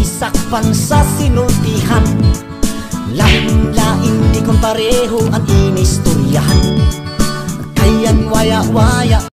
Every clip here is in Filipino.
sakpan sa sinultihan. Lain-lain di kon pareho ang inistoryahan. Kayan waya-waya.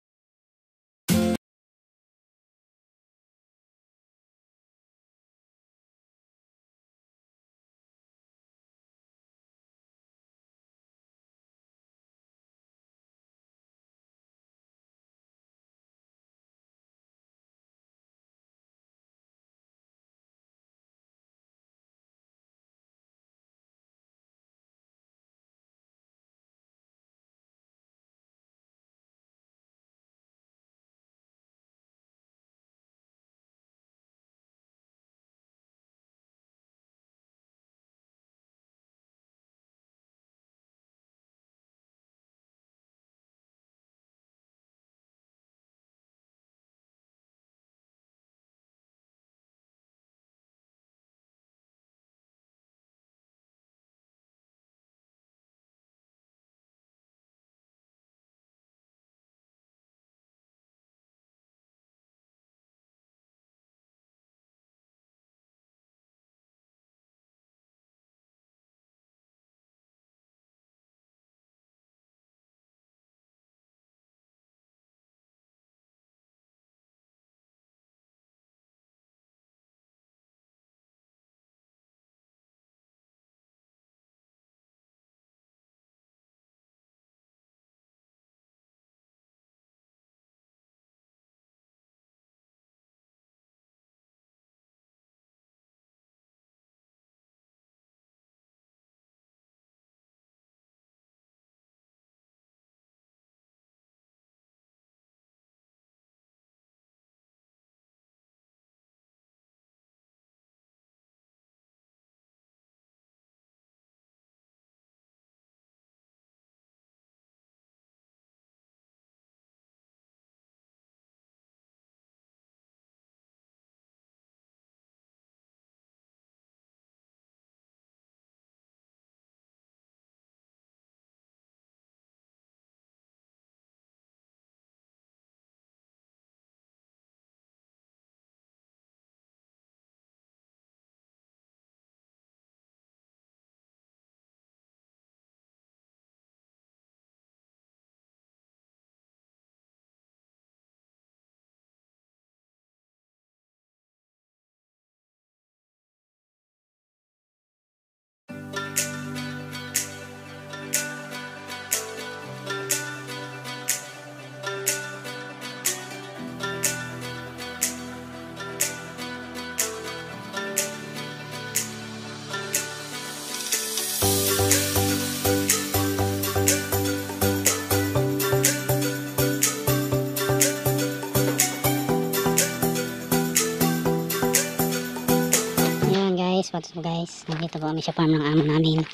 What's up guys, nandito po kami sa farm ng amo namin.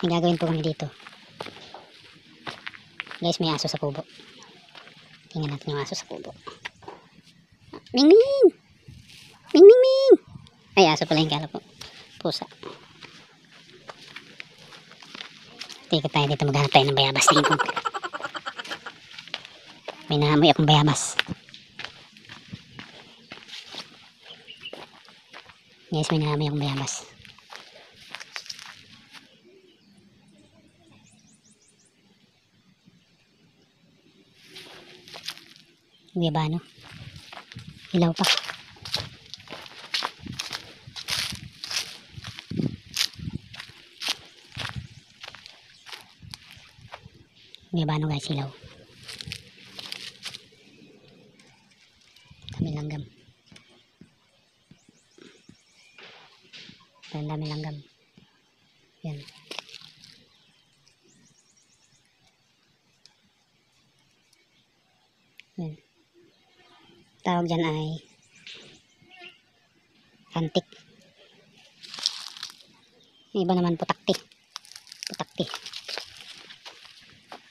May gagawin po kami dito guys. May aso sa kubo. Tingnan natin yung aso sa kubo. Ming Ming! Ming Ming Ming! Ay, aso pala yung kala po. Pusa. Tingnan tayo dito, maghanap tayo ng bayabas. Tingin ko may nahamoy akong bayabas guys, may nahamoy akong bayabas. Hindi ba no? Ilaw pa. Hindi ba no guys, ilaw. Dami langgam. Ang dami langgam. Yan. Yan. Tawag dyan ay antik. Yung iba naman putakti. Putakti.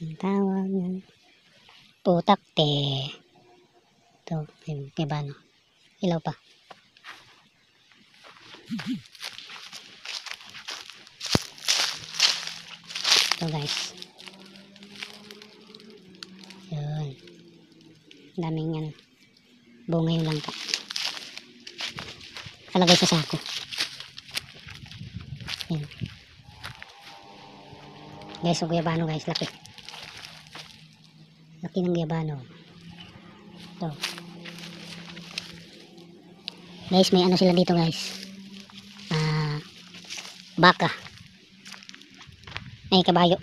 Ang tawag yan. Putakti. Ito. Yung iba no. Ilaw pa. Ito guys. Yun. Daming yan. Bunga yung langka. Kalagay sa sako. Yan. Guys, yung guyabano guys, laki. Laki ng guyabano. Ito. Guys, may ano sila dito guys. Baka. Ay, kabayo.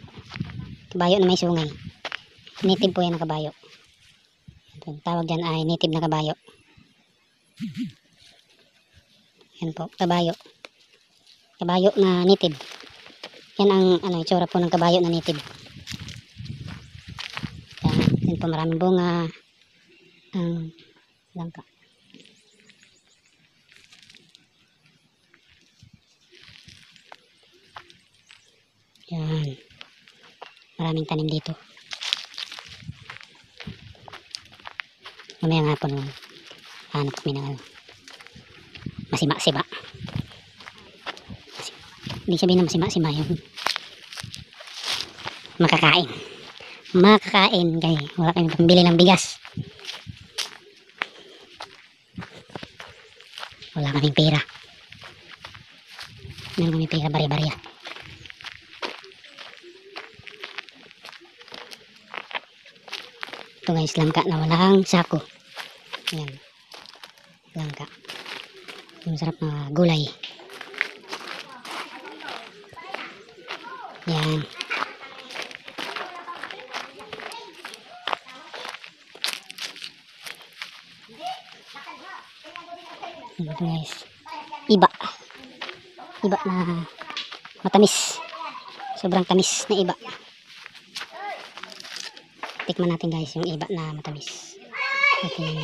Kabayo na may sungay. Native po yan na kabayo. Ito, tawag dyan ay native na kabayo. Yan po, kabayo. Kabayo na native. Yan ang ano, itsura po ng kabayo na native. Yan po, maraming bunga. Ang langka. Yan. Maraming tanim dito. Mamayang hapon hanap kami ng masima-sima. Hindi sabihin na masima-sima yung makakain. Makakain kaya wala kami pambili ng bigas. Wala kaming pera. Meron kaming pera barya-barya. Ito guys, langka na walang sako. Yan. Langka. Yung sarap na gulay. Yan. Ito guys. Iba. Iba na matamis. Sobrang tamis na iba. Tikman natin guys yung iba na matamis. Ating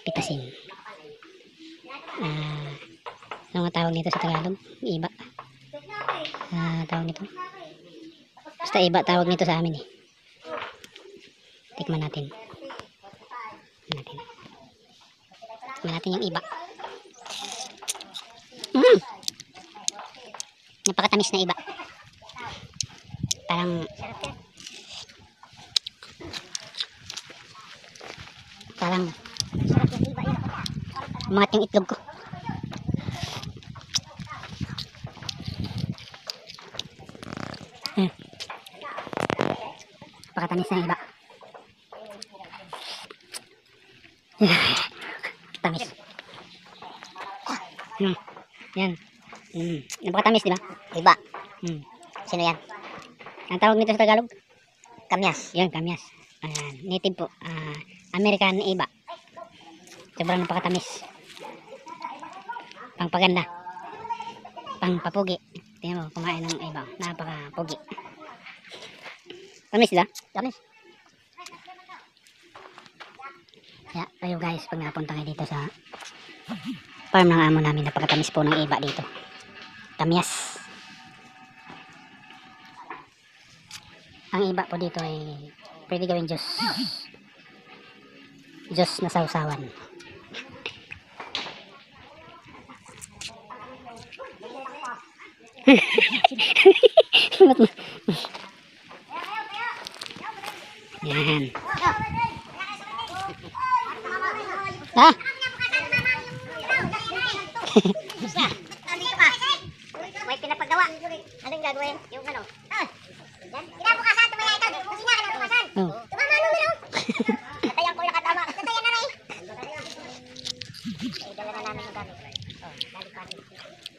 pitasin. Ano nga tawag nito sa Tagalog? Iba. Tawag nito. Basta iba tawag nito sa amin eh. Tikman natin. Tikman natin yung iba. Napakatamis na iba. Parang umangat yung itlog ko. Napakatamis na iba. Tamis. Yan. Napakatamis, di ba? Iba. Sino yan? Ang tawag nito sa Tagalog? Kamyas. Yan, kamyas. Native po. American iba. Sobrang napakatamis. Pangpaganda. Pangpapugi. Tingnan mo, kumain ng iba. Napakapugi. Tamis sila? Tamis. Kaya tayo guys, pag napunta kayo dito sa farm ng amo namin, napakatamis po ng iba dito. Kamyas. Ang iba po dito ay pwede gawin juice. Juice na sausawan. Yan. May pinapagawa. Anong gagawin? Yung ano? Kinabukasan, tumaya ito. Kusina ka na bukasan. Tumama numero. Natayan ko yung katama. Natayan na rin. Dala na namin yung gamit.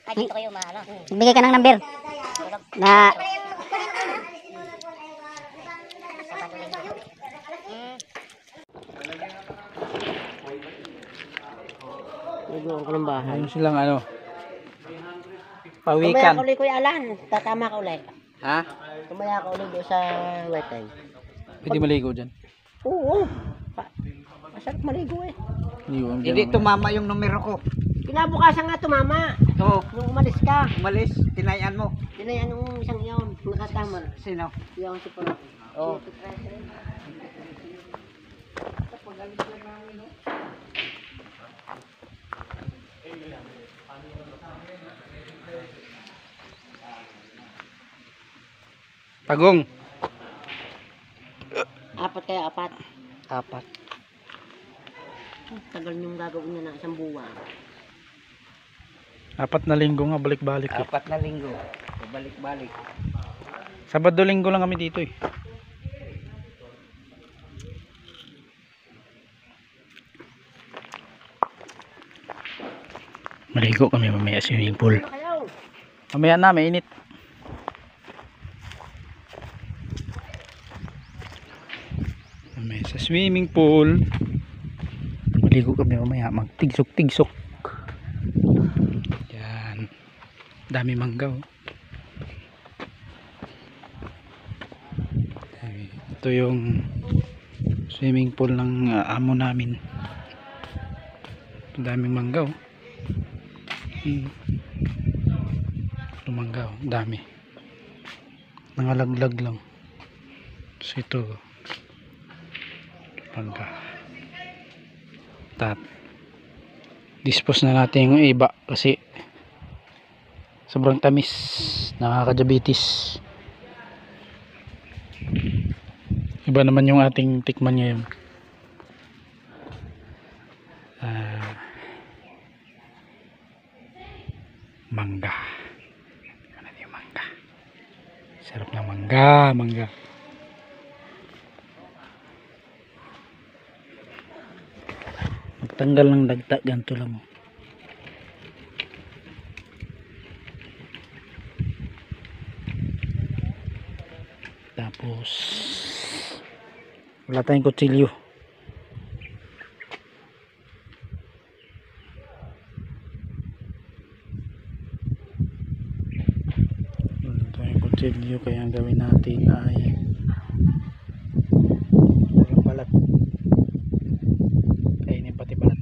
Kahit dito kayo mahalo. Bigay ka ng number. Na Ano silang ano? Tumaya Pawikan. ka ulit Kuya Alan. Tatama ka ulit. Ha? Tumaya ka ulit doon sa white line. Pwede maligo dyan. Oo. Masarap maligo eh. Hindi tumama yung numero ko. Kinabukasan nga tumama. Oo, Nung umalis ka. umalis, tinayan mo. Tinayan yung isang iyon. Nakatama. Sino? Yung si Puro. Oo. Pagong. Apat kaya apat. Apat. Tagal yung gagawin niya na isang buwan. 4 na linggo nga balik-balik eh. 4 na linggo. Balik-balik. Sabado linggo lang kami dito eh. Maligo kami mamaya sa swimming pool. Mamaya na, mainit. Mamaya sa swimming pool. Maligo kami mamaya, magtigsok-tigsok. Yan. Dami mangga oh. Ito yung swimming pool ng amo namin. Daming mangga oh. Lumangga oh. Dami. Nangalaglag lang. So ito mangga. Dispose na natin yung iba kasi sobrang tamis, nakaka-diabetes. Iba naman yung ating tikman ngayon. Mangga. Ano yung mangga? Sarap ng mangga. Magtanggal ng dagta, ganito lang oh. Tapos wala tayong kutsilyo. Kaya ang gawin natin ay walang balat, kainin pati balat.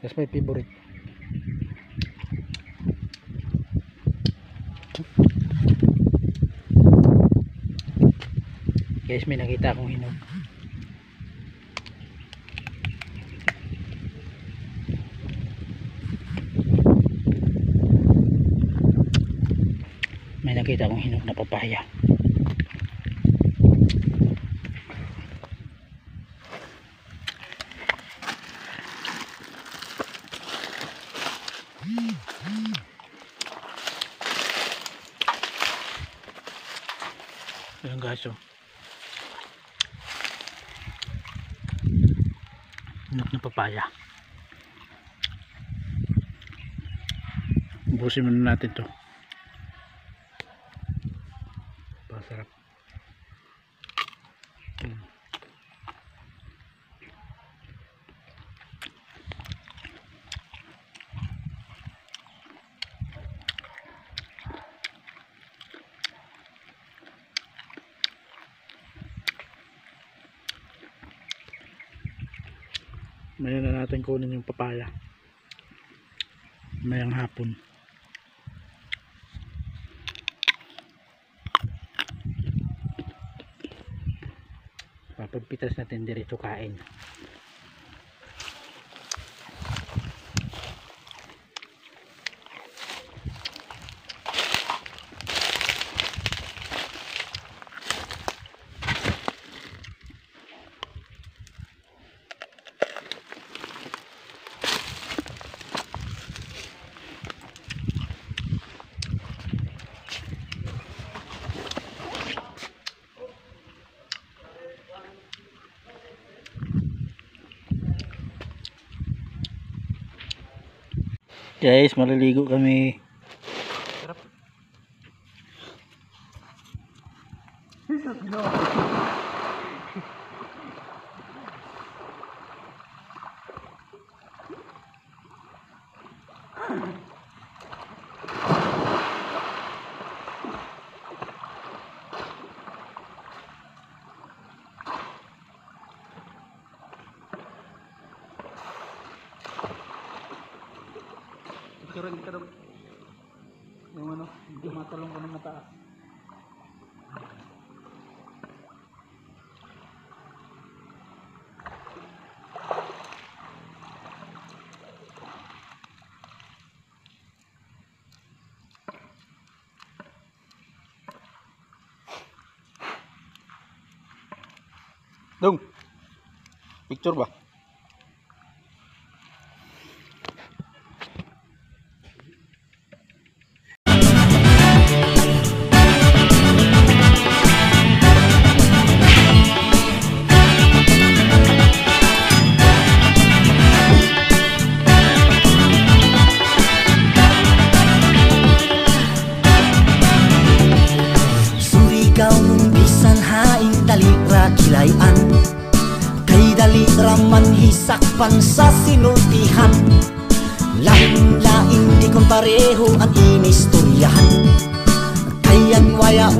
That's my favorite. Guys, may nakita akong hinog. Nakita kong hinog na papaya. Ayan guys oh. Hinog na papaya. Ubusin muna natin to. Sarap. Mayan na natin kunin yung papaya. Mayang hapon. Pagpitas natin diretso kain. Guys, maliligo kami. Picturean kita dong. Yung ano, hindi matalong ko ng mataas. Dong. Picture ba? Surigaw bisan haing talira kilayan, kay dali raman hisakpan sa sinultihan. Lain-lain di kon pareho ang inistoryahan, kayan waya